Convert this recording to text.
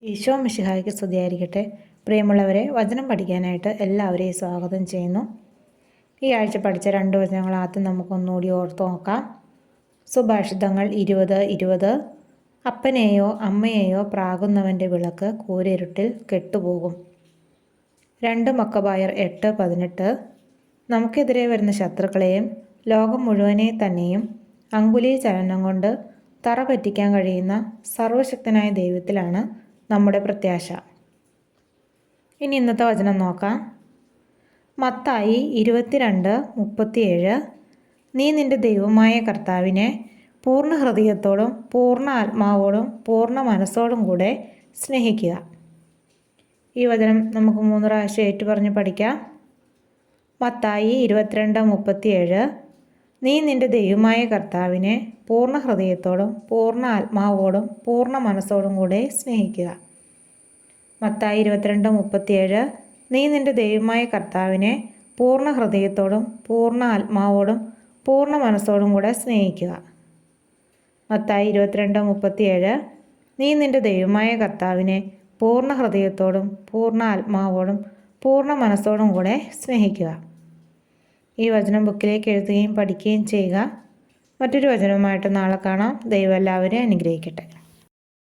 ഈശോ മിശിഹായ്ക്ക് സ്തുതിയായിരിക്കട്ടെ. പ്രിയമുള്ളവരെ, വചനം പഠിക്കാനായിട്ട് എല്ലാവരെയും സ്വാഗതം ചെയ്യുന്നു. ഈ ആഴ്ച പഠിച്ച 2 വചനങ്ങൾ ആദ്യം നമുക്കൊന്നുകൂടി ഓർത്ത് നോക്കാം. സുഭാഷിതങ്ങൾ 20:20. അപ്പനെയോ അമ്മയെയോ പ്രാകുന്നവൻ്റെ വിളക്ക് കൂരിരുട്ടിൽ കെട്ടുപോകും. 2 മക്കബായർ 8:18. നമുക്കെതിരെ വരുന്ന ശത്രുക്കളെയും ലോകം മുഴുവനെ തന്നെയും അങ്കുലീ ചലനം കൊണ്ട് തറ പറ്റിക്കാൻ കഴിയുന്ന സർവശക്തനായ ദൈവത്തിലാണ് നമ്മുടെ പ്രത്യാശ. ഇനി ഇന്നത്തെ വചനം നോക്കാം. മത്തായി 22:37. നീ നിന്റെ ദൈവമായ കർത്താവിനെ പൂർണ്ണ ഹൃദയത്തോടും പൂർണ്ണ ആത്മാവോടും പൂർണ്ണ മനസ്സോടും കൂടെ സ്നേഹിക്കുക. ഈ വചനം നമുക്ക് 3 പ്രാവശ്യം ഏറ്റുപറഞ്ഞ് പഠിക്കാം. മത്തായി 22:37. നീ നിന്റെ ദൈവമായ കർത്താവിനെ പൂർണ്ണ ഹൃദയത്തോടും പൂർണ്ണ ആത്മാവോടും പൂർണ്ണ മനസ്സോടും കൂടെ സ്നേഹിക്കുക. മത്തായി 22:37. നീ നിന്റെ ദൈവമായ കർത്താവിനെ പൂർണ്ണ ഹൃദയത്തോടും പൂർണ്ണ ആത്മാവോടും പൂർണ്ണ മനസ്സോടും കൂടെ സ്നേഹിക്കുക. മത്തായി 22:37. നീ നിന്റെ ദൈവമായ കർത്താവിനെ പൂർണ്ണ ഹൃദയത്തോടും പൂർണ്ണ ആത്മാവോടും പൂർണ്ണ മനസ്സോടും കൂടെ സ്നേഹിക്കുക. ഈ വചനം ബുക്കിലേക്ക് എഴുതുകയും പഠിക്കുകയും ചെയ്യുക. മറ്റൊരു വചനവുമായിട്ട് നാളെ കാണാം. ദൈവം എല്ലാവരെയും അനുഗ്രഹിക്കട്ടെ.